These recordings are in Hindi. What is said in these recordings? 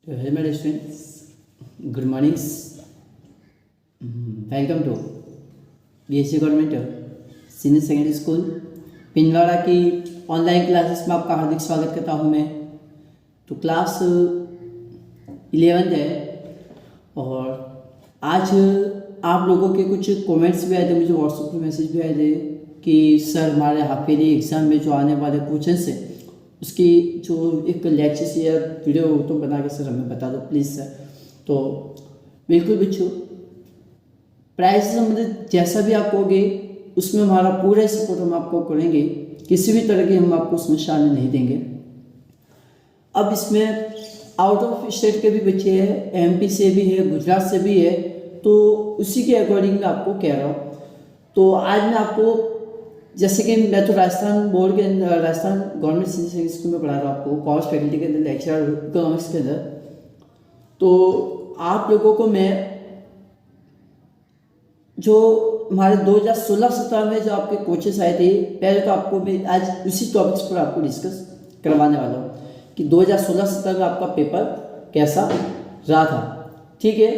Hello, my dear students. Good morning. Welcome to BSc government senior secondary school Pinjwara की ऑनलाइन क्लासेस में आपका हार्दिक स्वागत करता हूं मैं। तो क्लास 11th है और आज आप लोगों के कुछ कमेंट्स भी आए थे, मुझे व्हाट्सएप पे मैसेज भी आए थे कि सर हमारे हाफ ईयरली एग्ज़ाम में जो आने वाले क्वेश्चन है उसकी जो एक लेक्चर या वीडियो तो बना के सर हमें बता दो प्लीज़ सर। तो बिल्कुल बच्चों, पढ़ाई से संबंधित जैसा भी आप कहोगे उसमें हमारा पूरा सपोर्ट हम आपको करेंगे, किसी भी तरह की हम आपको उसमें शामिल नहीं देंगे। अब इसमें आउट ऑफ स्टेट के भी बच्चे हैं, MP से भी है, गुजरात से भी है, तो उसी के अकॉर्डिंग मैं आपको कह रहा हूँ। तो आज मैं आपको, जैसे कि मैं तो राजस्थान बोर्ड के अंदर, Rajasthan government senior secondary school में पढ़ा रहा हूँ आपको, कॉमर्स फैकल्टी के अंदर लेक्चरर इकोनॉमिक्स के अंदर। तो आप लोगों को मैं जो हमारे 2016-17 में जो आपके कोचेस आए थे, पहले तो आपको मैं आज उसी टॉपिक्स पर आपको डिस्कस करवाने वाला हूँ कि 2016-17 में आपका पेपर कैसा रहा था, ठीक है।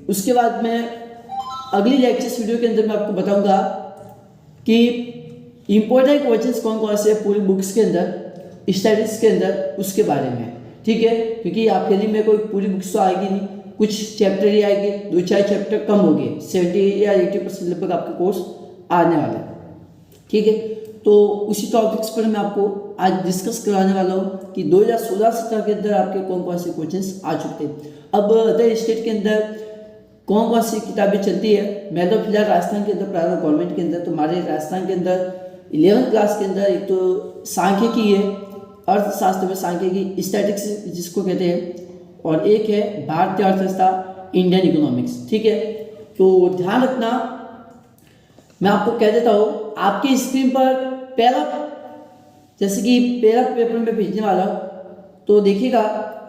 उसके बाद मैं अगली लेक्चर्स वीडियो के अंदर मैं आपको बताऊंगा कि इम्पोर्टेंट क्वेश्चंस कौन कौन से पूरी बुक्स के अंदर, स्टडीज के अंदर, उसके बारे में, ठीक है। क्योंकि आपके लिए मेरे को पूरी बुक्स तो आएगी नहीं, कुछ चैप्टर ही आएंगे, 2-4 चैप्टर कम हो गए, 70 या 80% लगभग आपका कोर्स आने वाला है, ठीक है। तो उसी टॉपिक्स पर मैं आपको आज डिस्कस करवाने वाला हूँ कि 2016-17 के अंदर आपके कौन कौन से क्वेश्चंस आ चुके हैं। अब अदर स्टेट के अंदर कौन कौन सी किताबें चलती है, मैं तो फिलहाल राजस्थान के अंदर पढ़ा रहा हूँ गवर्नमेंट के अंदर। तो हमारे राजस्थान के अंदर 11th क्लास के अंदर एक तो सांख्यिकी है, अर्थशास्त्र में सांख्यिकी, स्टैटिक्स जिसको कहते हैं, और एक है भारतीय अर्थव्यवस्था, इंडियन इकोनॉमिक्स, ठीक है। तो ध्यान रखना, मैं आपको कह देता हूँ आपकी स्क्रीन पर पहला, जैसे कि पहला पेपर में भेजने वाला, तो देखिएगा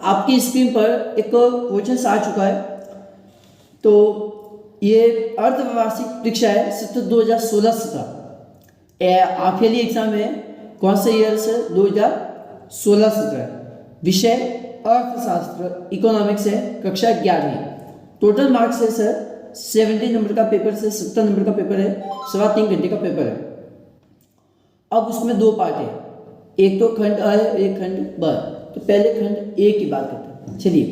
आपकी स्क्रीन पर एक क्वेश्चन आ चुका है। तो ये अर्धवार्षिक परीक्षा है सत्र 2016-17, हाफ ईयरली एग्जाम है, कौन से ईयर से, 2016-17, विषय अर्थशास्त्र इकोनॉमिक्स है, कक्षा 11। टोटल मार्क्स है सर 70 नंबर का पेपर से 70 नंबर का पेपर है, 3.25 घंटे का पेपर है। अब उसमें 2 पार्ट है, एक तो खंड अ है, एक खंड ब। तो पहले खंड ए की बात करते हैं। चलिए,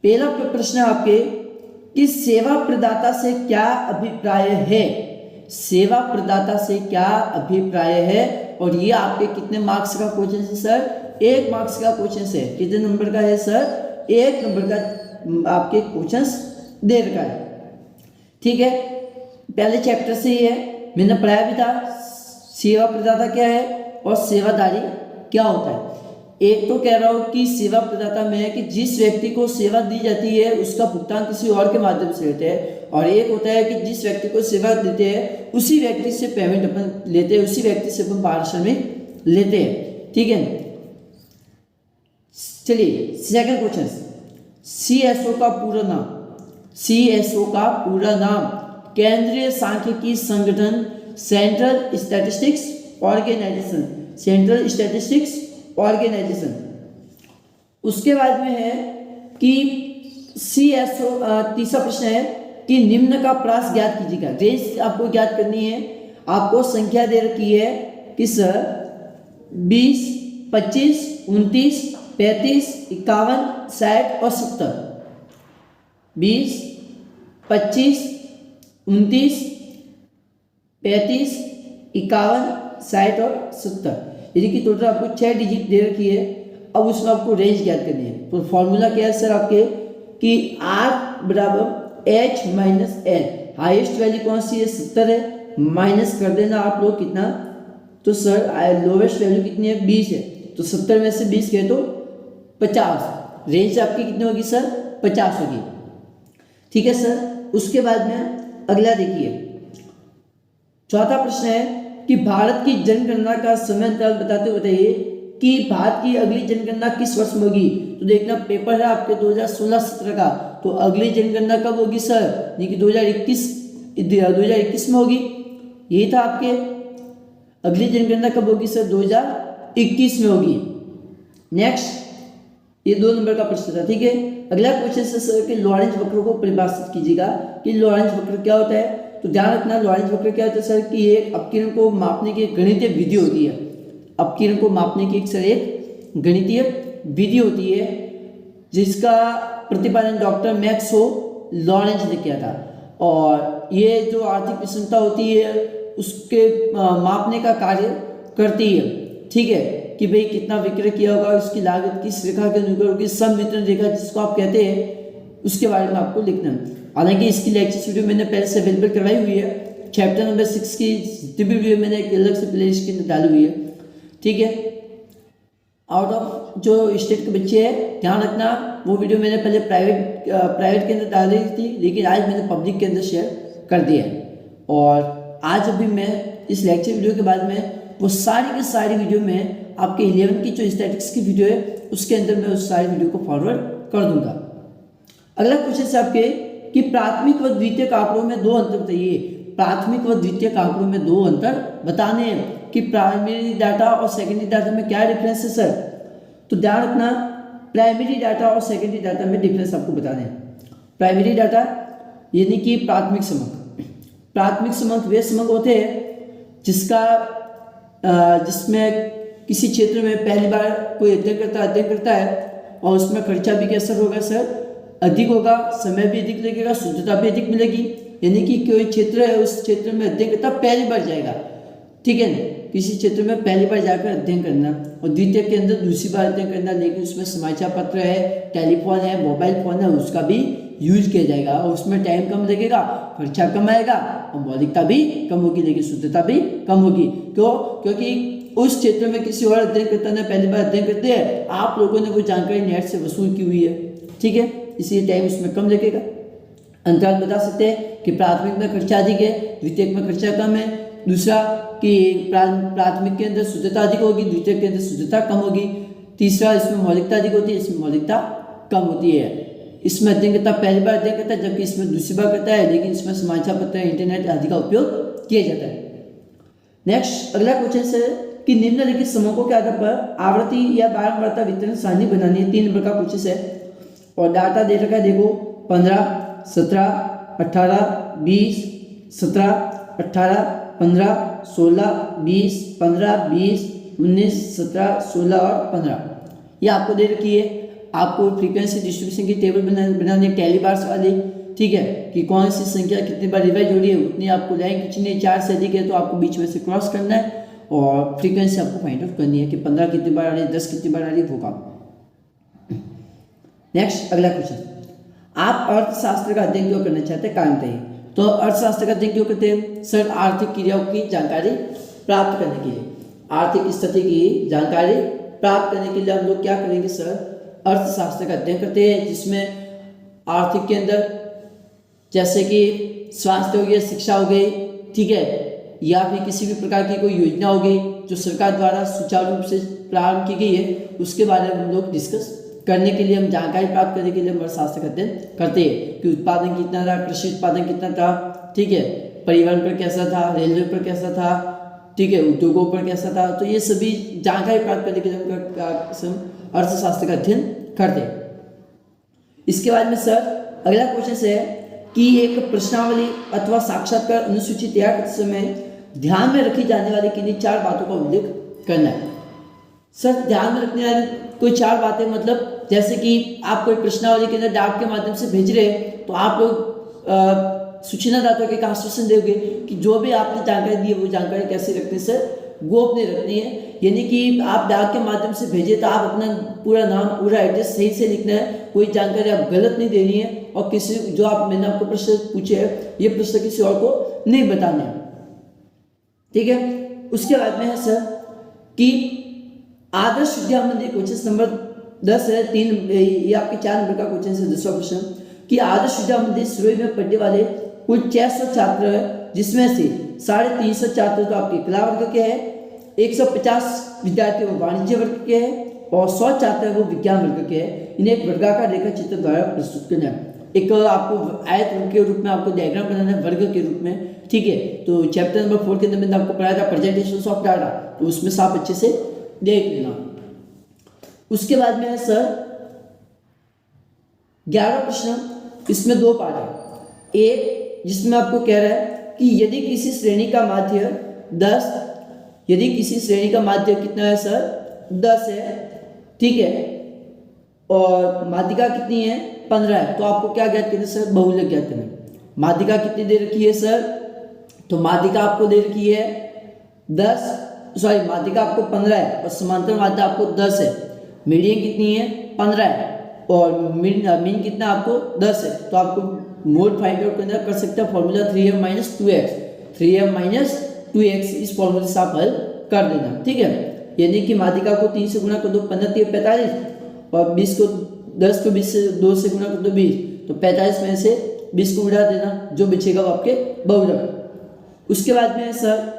पहला प्रश्न है आपके कि सेवा प्रदाता से क्या अभिप्राय है, सेवा प्रदाता से क्या अभिप्राय है। और ये आपके कितने मार्क्स का क्वेश्चन है सर, 1 मार्क्स का क्वेश्चन है। कितने नंबर का है सर, 1 नंबर का आपके क्वेश्चन दे रखा है, ठीक है। पहले चैप्टर से ही है, मैंने पढ़ाया भी था सेवा प्रदाता क्या है और सेवादारी क्या होता है। एक तो कह रहा हूं कि सेवा प्रदाता में है कि जिस व्यक्ति को सेवा दी जाती है उसका भुगतान किसी और के माध्यम से होता है, और एक होता है कि जिस व्यक्ति को सेवा देते हैं उसी व्यक्ति से पेमेंट अपन लेते हैं, उसी व्यक्ति से अपन पारिश्रमिक लेते हैं, ठीक है। चलिए सेकंड क्वेश्चन, CSO का पूरा नाम, CSO का पूरा नाम केंद्रीय सांख्यिकी संगठन, central statistics organisation, central statistics organisation. उसके बाद में है कि CSO, तीसरा प्रश्न है कि निम्न का प्रास ज्ञात कीजिएगा। रेंज आपको ज्ञात करनी है, आपको संख्या दे रखी है कि सर 20, 25, 29, 35, 51, 60 और 70। 20, 25, 29, 35, 51, 60 और 70, यानी कि टोटल आपको 6 डिजिट दे रखी है। अब उसमें आपको रेंज ज्ञात करनी है। तो फॉर्मूला क्या है सर आपके कि R बराबर H minus L, highest value कौन सी है, 70 है, माइनस कर देना आप लोग कितना, तो सर लोवेस्ट वैल्यू कितनी है, 20 है, तो 70 में से 20 गए तो 50, रेंज आपकी कितनी होगी सर, 50 होगी, ठीक है सर। उसके बाद में अगला देखिए, चौथा प्रश्न है कि भारत की जनगणना का समय अंतराल बताते हुए बताइए कि भारत की अगली जनगणना किस वर्ष में होगी। तो देखना पेपर है आपके 2016-17 का, तो अगली जनगणना कब होगी सर, यानी कि 2021 में होगी। यही था आपके, अगली जनगणना कब होगी सर, 2021 में होगी। नेक्स्ट ये 2 नंबर का प्रश्न था। ठीक है, अगला क्वेश्चन है सर कि लॉरेंज वक्र को परिभाषित कीजिएगा कि लॉरेंज वक्र क्या होता है। तो ध्यान रखना, लॉरेंज वक्र क्या होता है सर कि ये अपकिरण को मापने की एक गणितीय विधि होती है। अपकिरण को मापने की एक गणितीय विधि होती है जिसका प्रतिपादन डॉक्टर मैक्स लॉरेंज ने किया था। और ये जो आर्थिक विषमता होती है उसके मापने का कार्य करती है। ठीक है, कि भाई कितना विक्रय किया होगा, उसकी लागत किस रेखा के अनुसार होगी, सम वितरण रेखा जिसको आप कहते हैं, उसके बारे में आपको लिखना है। हालांकि इसकी लेक्चर वीडियो मैंने पहले से अवेलेबल करवाई हुई है। चैप्टर नंबर 6 की जितनी भी वीडियो मैंने एक अलग से प्लेलिस्ट के अंदर डाली हुई है। ठीक है, आउट ऑफ जो स्टेट के बच्चे हैं ध्यान रखना, वो वीडियो मैंने पहले प्राइवेट के अंदर डाली थी, लेकिन आज मैंने पब्लिक के अंदर शेयर कर दिया है। और आज अभी मैं इस लेक्चर वीडियो के बाद में वो सारी की सारी वीडियो में आपके 11 की जो स्टैटिक्स की वीडियो है उसके अंदर मैं उस सारी वीडियो को फॉरवर्ड कर दूंगा। अगला क्वेश्चन है आपके कि प्राथमिक व द्वितीयक आंकड़ों में 2 अंतर बताइए। प्राथमिक व द्वितीयक आंकड़ों में 2 अंतर बताने हैं कि प्राइमरी डाटा और सेकेंडरी डाटा में क्या डिफरेंस है सर। तो ध्यान रखना, प्राइमरी डाटा और सेकेंडरी डाटा में डिफरेंस आपको बताने हैं। प्राइमरी डाटा यानी कि प्राथमिक समक। प्राथमिक समक वे समक होते हैं जिसमें किसी क्षेत्र में पहली बार कोई अध्ययन करता है और उसमें खर्चा भी कैसा होगा सर, अधिक होगा, समय भी अधिक लगेगा, शुद्धता भी अधिक मिलेगी। यानी कि कोई क्षेत्र है उस क्षेत्र में अध्ययन करता पहली बार जाएगा। ठीक है ना, किसी क्षेत्र में पहली बार जाकर अध्ययन करना और द्वितीय के अंदर दूसरी बार अध्ययन करना, लेकिन उसमें समाचार पत्र है, टेलीफोन है, मोबाइल फोन है, उसका भी यूज किया जाएगा और उसमें टाइम कम लगेगा, खर्चा कम आएगा और मौलिकता भी कम होगी, लेकिन शुद्धता भी कम होगी। क्यों? क्योंकि उस क्षेत्र में किसी और अध्ययनकर्ता ने पहली बार अध्ययन करते हैं, आप लोगों ने वो जानकारी नेट से वसूल की हुई है। ठीक है, इसलिए टाइम उसमें कम लगेगा। अंतराल बता सकते हैं कि प्राथमिक में खर्चा अधिक है, द्वितीयक में खर्चा कम है। दूसरा कि प्राथमिक के अंदर शुद्धता अधिक होगी, द्वितीयक के अंदर शुद्धता कम होगी। तीसरा इसमें मौलिकता अधिक होती है, इसमें मौलिकता कम होती है। इसमें अध्ययनकर्ता पहली बार अध्ययन करता है जबकि इसमें दूसरी बार करता है, लेकिन इसमें समाचार पत्र इंटरनेट आदि का उपयोग किया जाता है। नेक्स्ट अगला क्वेश्चन है कि निम्नलिखित समूहों के आधार पर आवृत्ति या बारंबारता वितरण सारणी बनानी है। 3 नंबर का क्वेश्चन है और डाटा दे रखा है, देखो 15, 17, 18, 20, 17, 18, 15, 16, 20, 15, 20, 19, 17, 16 और 15 ये आपको दे रखी है। आपको फ्रीक्वेंसी डिस्ट्रीब्यूशन की टेबल बनानी है, टेलीबार्स वाली। ठीक है, कि कौन सी संख्या कितनी बार रिवाइज हो रही है उतनी आपको रैंक खींचनी है। 4 से अधिक है तो आपको बीच में से क्रॉस करना है और फ्रीक्वेंसी आपको फाइंड आउट करनी है कि 15 कितनी बार आ रही है, 10 कितनी बार आ रही है, वो काम। नेक्स्ट अगला क्वेश्चन, आप अर्थशास्त्र का अध्ययन क्यों करना चाहते हैं, कारण बताइए। तो अर्थशास्त्र का अध्ययन क्यों करते हैं सर? आर्थिक क्रियाओं की जानकारी प्राप्त करने के लिए, आर्थिक स्थिति की जानकारी प्राप्त करने के लिए हम लोग क्या करेंगे सर? अर्थशास्त्र का अध्ययन करते हैं, जिसमें आर्थिक के अंदर जैसे कि स्वास्थ्य हो गया, शिक्षा हो गई, ठीक है, या फिर किसी भी प्रकार की कोई योजना हो गई जो सरकार द्वारा सुचारू रूप से प्रारंभ की गई है, उसके बारे में हम लोग डिस्कस करने के लिए, हम जानकारी प्राप्त करने के लिए हम अर्थशास्त्र का अध्ययन करते हैं कि उत्पादन कितना था, कृषि उत्पादन कितना था, ठीक है, परिवहन पर कैसा था, रेलवे पर कैसा था, ठीक है, उद्योगों पर कैसा था। तो ये सभी जानकारी प्राप्त करने के लिए हम अर्थशास्त्र का अध्ययन करते हैं। इसके बाद में सर अगला क्वेश्चन है कि एक प्रश्नावली अथवा साक्षात्कार अनुसूची तैयार करते समय ध्यान में रखी जाने वाली किन्हीं 4 बातों का उल्लेख करना है। सर ध्यान में रखने वाली कोई 4 बातें मतलब जैसे कि आप कोई प्रश्नावली के अंदर डाक के माध्यम से भेज रहे हैं तो आप लोग सूचनादाता के आश्वासन दोगे कि जो भी आपने जानकारी दी है वो जानकारी कैसे रखनी है सर? गोपनीय रखनी है। यानी कि आप डाक के माध्यम से भेजे तो आप अपना पूरा नाम, पूरा एड्रेस सही से लिखना है, कोई जानकारी आप गलत नहीं देनी है और किसी जो मैंने आपको प्रश्न पूछे है ये प्रश्न किसी और को नहीं बताने हैं, ठीक है। उसके बाद में है सर कि आदर्श विद्या मंदिर क्वेश्चन नंबर 10 है, 3 ये आपके 4 नंबर का क्वेश्चन है। दूसरा क्वेश्चन कि आदर्श विद्या मंदिर सुरई में पढ़ने वाले कुल 600 छात्र है, जिसमें से 350 छात्र तो आपके कला वर्ग के हैं, 150 विद्यार्थी वो वाणिज्य वर्ग के हैं और 100 छात्र वो विज्ञान वर्ग के हैं। इन्हें एक वर्गाकार रेखा चित्र द्वारा प्रस्तुत करना है। एक आपको आयत के रूप में आपको डायग्राम बनाना है वर्ग के रूप में, ठीक है। तो चैप्टर नंबर 4 के अंदर मैंने आपको पढ़ाया था प्रेजेंटेशन ऑफ डाटा, तो उसमें से आप अच्छे से देख लेना। उसके बाद में है सर 11वां प्रश्न, इसमें दो पार्ट है। एक जिसमें आपको कह रहा है कि यदि किसी श्रेणी का माध्य 10, यदि किसी श्रेणी का माध्य कितना है सर 10 है, ठीक है, और माध्यिका कितनी है 15 है, तो आपको क्या ज्ञात करना है सर, बहुलक ज्ञात करना है। माध्यिका कितनी दे रखी है सर, तो माध्यिका आपको दे रखी है 10, सॉरी माध्यिका आपको 15 है और समांतर माध्यिका आपको 10 है, मीडियन कितनी है 15 है और मीन कितना आपको 10 है, तो आपको मोड फाइंड आउट करना कर सकते हैं formula 3m - 2x, 3m - 2x इस फॉर्मूले से आप हल कर देना, ठीक है। यानी कि माध्यिका को 3 से गुणा कर दो, 15 3 45 और 20 को 10 को 20 से 2 से गुणा कर दो 20, तो 45 में से 20 को उड़ा देना, जो बचेगा वो आपके बहुलक। उसके बाद में सर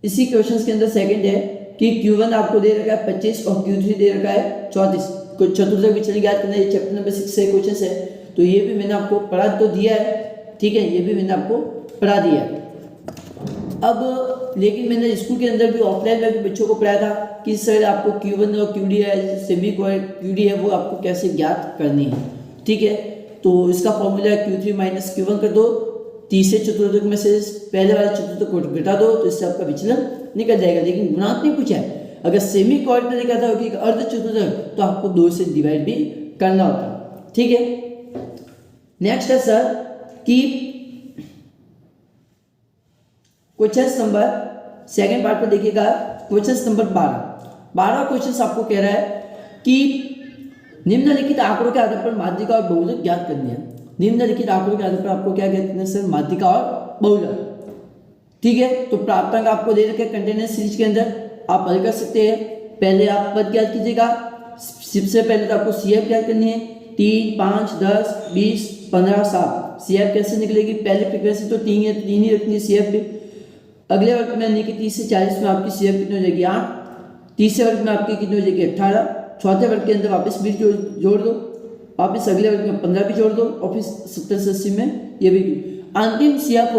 इसी क्वेश्चन के अंदर सेकंड है कि Q1 आपको दे रखा है 25 और Q3 दे रखा है 34, कुछ चतुर्थक विचलन ज्ञात करना है, चैप्टर नंबर 6 से क्वेश्चन है, तो ये भी मैंने आपको पढ़ा तो दिया है, ठीक है, ये भी मैंने आपको पढ़ा दिया है। अब लेकिन मैंने स्कूल के अंदर भी ऑफलाइन में भी बच्चों को पढ़ाया था कि सर आपको Q1 और QD है, सेमी QD है, वो आपको कैसे ज्ञात करनी है, ठीक है। तो इसका फॉर्मूला Q3 - Q1 कर दो, तीसरे चतुर्थक में से पहले वाले चतुर्थक को घटा दो, तो इससे आपका विचलन निकल जाएगा। लेकिन गुणांक नहीं पूछा है, अगर सेमी क्वाड्रेंट में लिखा था कि अर्ध चतुर्थक, तो आपको 2 से डिवाइड भी करना होता, ठीक है। नेक्स्ट है सर कि क्वेश्चन नंबर सेकंड पार्ट पर देखिएगा, क्वेश्चन नंबर 12 क्वेश्चन आपको कह रहा है कि निम्नलिखित आंकड़ों के आधार पर माध्यिका और बहुलक ज्ञात करनी है। निम्नलिखित आंकड़ों के आधार पर आपको क्या ज्ञात करना है सर, माध्यिका और बहुलक, ठीक है। तो प्राप्तांक आपको दे रखे कंटेनर सीरीज के अंदर, आप हल कर सकते हैं। पहले आप पद ज्ञात कीजिएगा, सबसे पहले तो आपको CF ज्ञात करनी है, 3 5 10 20 15 7। CF कैसे निकलेगी, पहले फ्रीक्वेंसी तो 3 है, 3 ही रखनी है CF भी। अगले वर्ग में यानी कि 30 से 40 में आपकी CF कितनी हो जाएगी 8, तीसरे वर्ग में आपकी कितनी हो जाएगी 18, चौथे वर्ग के अंदर वापस 20 जोड़ दो, वापस अगले वर्ग में 15 भी जोड़ दो और फिर 70 से 80 में ये भी। अंतिम CF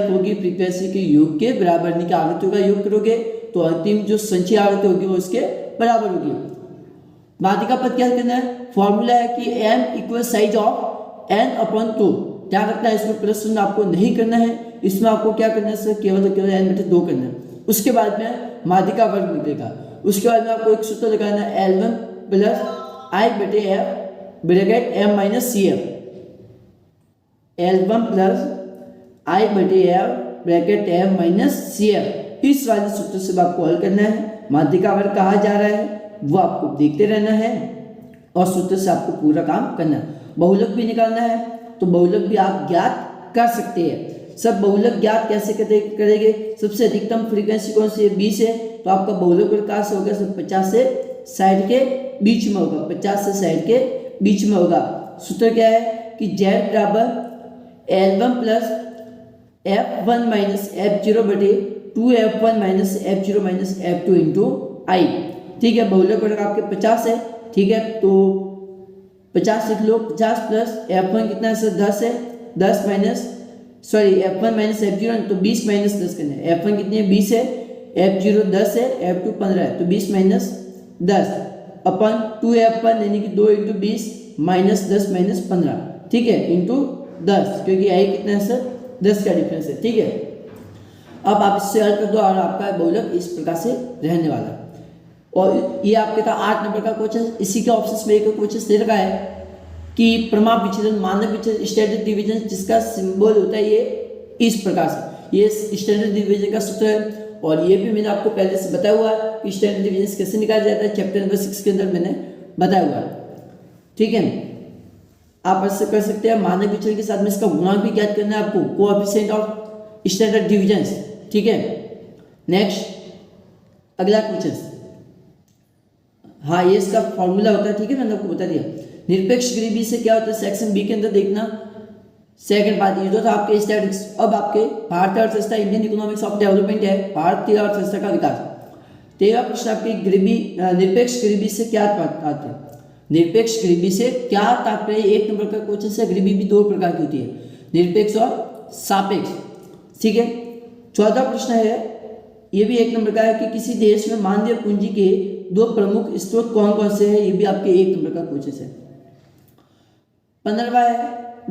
होगी फ्रीक्वेंसी के योग के बराबर, यानी कि आवृत्तियों का योग करोगे तो अंतिम जो संचयी आवृत्ति होगी वो इसके बराबर होगी। माध्यिका पद क्या करना है, फॉर्मूला है कि m equal size of n/2। ध्यान रखना है, इसमें प्लस चिन्ह आपको नहीं करना है, इसमें आपको क्या करना है सर, केवल n/2 करना है। उसके बाद में माध्यिका वर्ग निकलेगा, उसके बाद में आपको एक सूत्र लगाना है L1 + I/F bracket m - CF, L1 + I/F bracket m - CF। इस वाले सूत्र से आपको हल करना है। माध्यिका वर्ग कहा जा रहा है वो आपको देखते रहना है और सूत्र से आपको पूरा काम करना है। बहुलक भी निकालना है, तो बहुलक भी आप ज्ञात कर सकते हैं। सब बहुलक ज्ञात कैसे करेंगे, सबसे अधिकतम फ्रीक्वेंसी कौन सी है 20 है, तो आपका बहुलक वर्ग कहाँ से होगा सर, 50 से 60 के बीच में होगा, 50 से 60 के बीच में होगा। सूत्र क्या है कि Z बराबर L1 + F1 - F0 2F1 - F0 - F2 into I, ठीक है। बहुलक वर्ग आपके 50 है, ठीक है, तो 50 लिख लो, 50 + F1 कितना है सर 10 है, 10 F1 - F0 तो 20 - 10 करना है। F1 कितनी है 20 है, F0 10 है, F2 15 है, तो 20 - 10 अपन 2F1 यानी कि 2 × 20 - 10 - 15, ठीक है, इंटू 10, क्योंकि I कितना है सर 10 का डिफरेंस है, ठीक है। अब आप इससे हल कर दो और आपका बहुलक इस प्रकार से रहने वाला है। और ये आपके था 8 नंबर का क्वेश्चन। इसी के ऑप्शन में एक क्वेश्चन दे रखा है कि प्रमाप विचलन, मानक विचलन, स्टैंडर्ड डिवीजन, जिसका सिंबल होता है ये इस प्रकार से, ये स्टैंडर्ड डिवीजन का सूत्र है। और ये भी मैंने आपको पहले से बताया हुआ है कि स्टैंडर्ड डिवीजन कैसे निकाला जाता है, चैप्टर नंबर 6 के अंदर मैंने बताया हुआ है, ठीक है। आप ऐसे कर सकते हैं, मानक विचलन के साथ में इसका गुणांक भी ज्ञात करना है आपको, कोएफिशिएंट ऑफ स्टैंडर्ड डिवीजन, ठीक है। नेक्स्ट अगला क्वेश्चन, हाँ ये इसका फॉर्मूला होता है, ठीक है, मैंने आपको बता दिया। निरपेक्ष गरीबी से क्या होता है, सेक्शन बी के अंदर देखना, सेकंड पार्ट ये जो था आपके स्टैटिस्टिक्स। अब आपके भारतीय अर्थव्यवस्था, इंडियन इकोनॉमिक्स ऑफ डेवलपमेंट है, भारतीय अर्थव्यवस्था का विकास। 13वां प्रश्न आपकी गरीबी, निरपेक्ष गरीबी से क्या तात्पर्य, निरपेक्ष गरीबी से क्या तात्पर्य। 1 नंबर का क्वेश्चन है, गरीबी भी 2 प्रकार की होती है, निरपेक्ष और सापेक्ष, ठीक है। 14वां प्रश्न है, ये भी 1 नंबर का है कि किसी देश में मानवीय पूंजी के 2 प्रमुख स्रोत कौन कौन से हैं, ये भी आपके 1 नंबर का क्वेश्चन है। 15वां है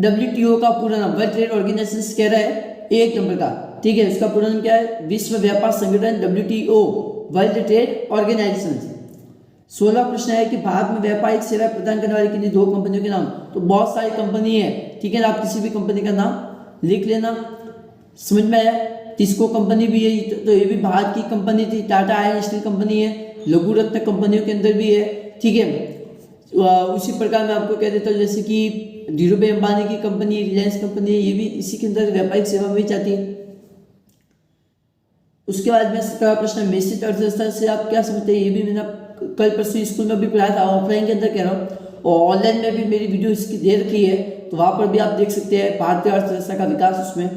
WTO का पूरा नाम, वर्ल्ड ट्रेड ऑर्गेनाइजेशन कह रहा है 1 नंबर का, ठीक है। उसका पूरा नाम क्या है? विश्व व्यापार संगठन, WTO, वर्ल्ड ट्रेड ऑर्गेनाइजेशन। 16 प्रश्न है कि भारत में व्यापारिक सेवा प्रदान करने वाली किन्हीं 2 कंपनियों के नाम। तो बहुत सारी कंपनी है, ठीक है ना, आप किसी भी कंपनी का नाम लिख लेना। समझ में आया? टिस्को कंपनी भी है, तो ये भी भारत की कंपनी थी। टाटा आयरन स्टील कंपनी है, लघु रत्न कंपनियों के अंदर भी है, ठीक है। उसी प्रकार मैं आपको कह देता हूँ जैसे कि धीरू भाई अंबानी की कंपनी, रिलायंस कंपनी, ये भी इसी के अंदर व्यापारिक सेवा में जाती है। उसके बाद में 17वां प्रश्न, मिश्रित अर्थव्यवस्था से आप क्या समझते हैं? ये भी मैंने कल परसों स्कूल में भी पढ़ाया था, ऑफलाइन के अंदर कह रहा हूँ, और ऑनलाइन में भी मेरी वीडियो इसकी दे रखी है, तो वहाँ पर भी आप देख सकते हैं भारतीय अर्थव्यवस्था का विकास उसमें,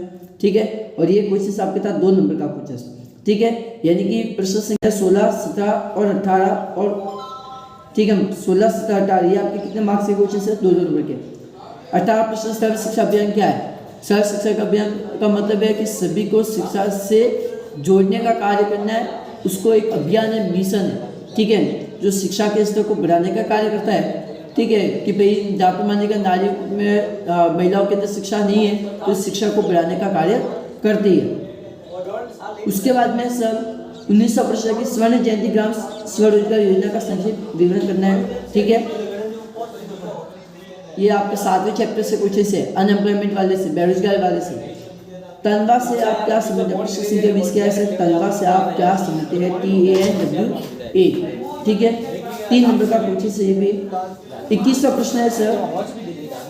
ठीक है। और ये क्वेश्चन आपके साथ 2 नंबर का क्वेश्चन, ठीक है। यानी कि प्रश्न संख्या 16, 17 और 18 और, ठीक है, 16, 17, 18 ये आपके कितने मार्क्स के क्वेश्चन है? 2-2 नंबर के। 18 प्रश्न सर्व शिक्षा अभियान क्या है? सर्व शिक्षा अभियान का मतलब है कि सभी को शिक्षा से जोड़ने का कार्य करना है, उसको एक अभियान है, मिशन है, ठीक है, जो शिक्षा के स्तर को बढ़ाने का कार्य करता है, ठीक है। कि भाई जहाँ पर मानिएगा नारी में महिलाओं के अंदर शिक्षा नहीं है, तो शिक्षा को बढ़ाने का कार्य करती है। उसके बाद में सर 1900 प्रश्न की स्वर्ण जयंती ग्राम स्वरोजगार योजना का संक्षिप्त विवरण करना है, ठीक है। ये आपके 7वें चैप्टर से कुछ से, अनएम्प्लॉयमेंट वाले से, बेरोजगार वाले से। तनवा से आप क्या समझते हैं? प्रश्न संख्या 20 क्या है? तनवा से आप क्या समझते हैं? TANWA, ठीक है। 3 नंबर का पूछे से ये भी। 21वां प्रश्न है सर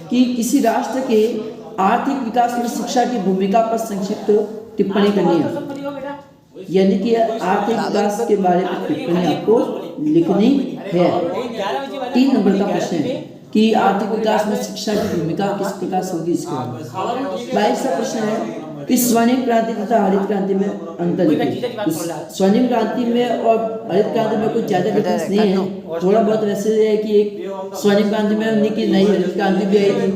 कि किसी राष्ट्र के आर्थिक विकास में शिक्षा की भूमिका पर संक्षिप्त टिप्पणी करनी है, यानी कि आर्थिक विकास के बारे में टिप्पणी आपको लिखनी है। 3 नंबर का प्रश्न है कि आर्थिक विकास में शिक्षा की भूमिका किस प्रकार से होगी, इसके बारे में। 22वां प्रश्न है कि स्वर्णिम क्रांति तथा हरित क्रांति में अंतर लिखिए। स्वर्णिम क्रांति में और हरित क्रांति में कुछ ज्यादा डिफरेंस नहीं है, थोड़ा बहुत वैसे है कि एक स्वर्णिम क्रांति में उन्हीं की नई हरित क्रांति भी आई थी,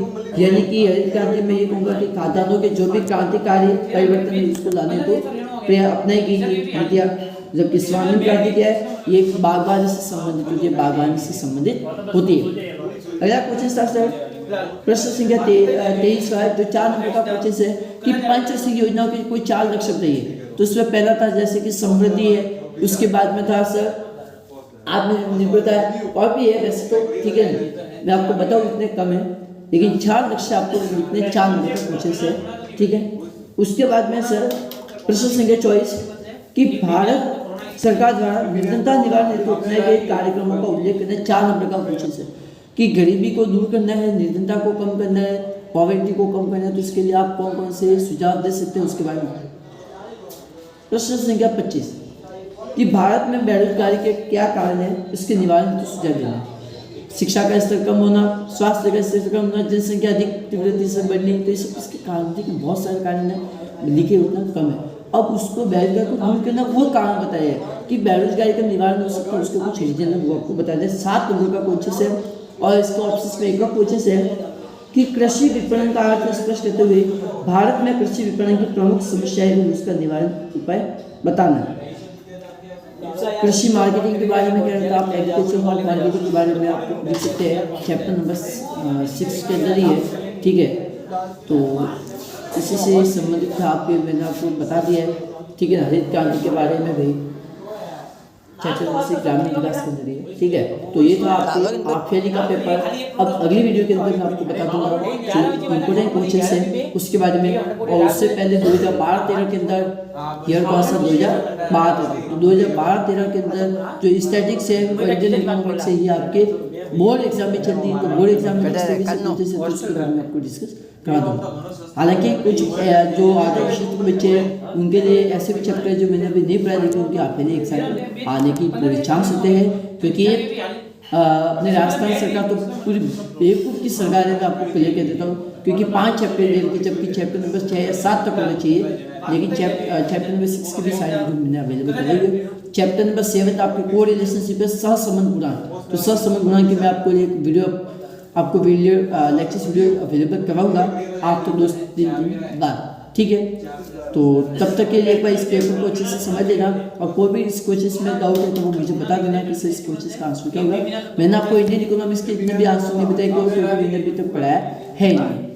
यानी कि हरित क्रांति में ये कहूँगा कि खाद्यान्नों के जो भी क्रांतिकारी परिवर्तन है उसको लाने को अपनाई गई नीतियाँ, जबकि स्वर्णिम क्रांति क्या है? ये बागवानी से संबंधित होती है, बागवानी से संबंधित होती है। अगला क्वेश्चन था सर प्रश्न संख्या 23 का, जो 4 नंबर का क्वेश्चन है कि पंचवर्षीय योजनाओं के कोई 4 लक्ष्य बताइए। तो उसमें पहला था जैसे कि समृद्धि है, उसके बाद में था सर आत्मनिर्भरता है, और भी है वैसे तो, ठीक है, मैं आपको बताऊँ इतने कम है, लेकिन 4 लक्ष्य आपको लिखने 4 नंबर का क्वेश्चन है, ठीक है। उसके बाद में सर प्रश्न संख्या 24 कि भारत सरकार द्वारा निर्धनता निवारण हेतु अपनाए गए कार्यक्रमों का उल्लेख करना 4 नंबर का क्वेश्चन है कि गरीबी को दूर करना है, निर्धनता को कम करना है, पॉवर्टी को कम करना है, तो इसके लिए आप कौन कौन से सुझाव दे सकते हैं उसके बारे में। प्रश्न संख्या 25 कि भारत में बेरोजगारी के क्या कारण है, इसके निवारण हेतु सुझाव देना। शिक्षा का स्तर कम होना, स्वास्थ्य का स्तर कम होना, जनसंख्या अधिक तीव्रता से बढ़नी, तो ये सब इसके कारण थे कि बहुत सारे कारण है, लिखे उतना कम है। अब उसको बेरोजगारी को दूर करना वो कारण बताया कि बेरोजगारी का निवारण हो सकता है, उसके कुछ रीजन है वो आपको बता दें। 7 नंबर का क्वेश्चन है और इसका ऑप्शन में एक और क्वेश्चन है कि कृषि विपणन का अर्थ स्पष्ट करते हुए भारत में कृषि विपणन की प्रमुख समस्याएं और उसका निवारण उपाय बताना। कृषि मार्केटिंग के बारे में कह रहे थे आप, एग्रीकल्चर मार्केटिंग के बारे में आप देख सकते हैं, चैप्टर नंबर 6 के अंदर ही है, ठीक है। तो इसी से संबंधित था आपके, मैंने आपको बता दिया है, ठीक है। हरित क्रांति के बारे में भी चैप्टर से ग्रामीण विकास के अंदर है, ठीक है। तो ये था आपके हाफ ईयरली का पेपर। अब अगली वीडियो के अंदर मैं आपको बता दूंगा जो इम्पोर्टेंट क्वेश्चन है उसके बारे में, और उससे पहले 2012-13 के अंदर ईयर कौन सा 2012-13 के अंदर जो स्टैटिक्स है और इंडियन इकोनॉमिक्स है, ये आपके बोर्ड एग्जाम में चलती है, तो बोर्ड एग्जाम में उसके बारे में आपको डिस्कस करा दूंगा। हालांकि कुछ जो आर्थिक क्षेत्र के बच्चे हैं उनके लिए ऐसे भी चैप्टर है जो मैंने अभी नहीं पढ़ाया, लेकिन उनके आपके एग्जाम आने की पूरी चांस होते हैं, क्योंकि अपने राजस्थान सरकार तो पूरी बेवकूफ़ की सरकार है, मैं आपको क्लियर कह देता हूँ, क्योंकि 5 चैप्टर दे रही, जबकि चैप्टर नंबर 6 या 7 तक होना चाहिए, लेकिन चैप्टर नंबर 6 की भी सारी वीडियो मैंने अवेलेबल कर दी है। चैप्टर नंबर 7 आपके को रिलेशनशिप है सहसंबंध गुणांक, तो सहसंबंध गुणांक की मैं आपको एक वीडियो लेक्चर वीडियो अवेलेबल करवाऊंगा आप तो 2-3 दिन बाद। ठीक है। तो तब तक के लिए एक बार इस पेपर को अच्छे से समझ लेना, और कोई भी इस कोचेस में डाउट है तो वो मुझे बता देना कि सर इस कोचेस का आंसर क्या होगा। मैंने आपको इंडियन इकोनॉमिक्स के इतने भी आंसर नहीं बताए क्योंकि मैंने अभी तक पढ़ाया है नहीं।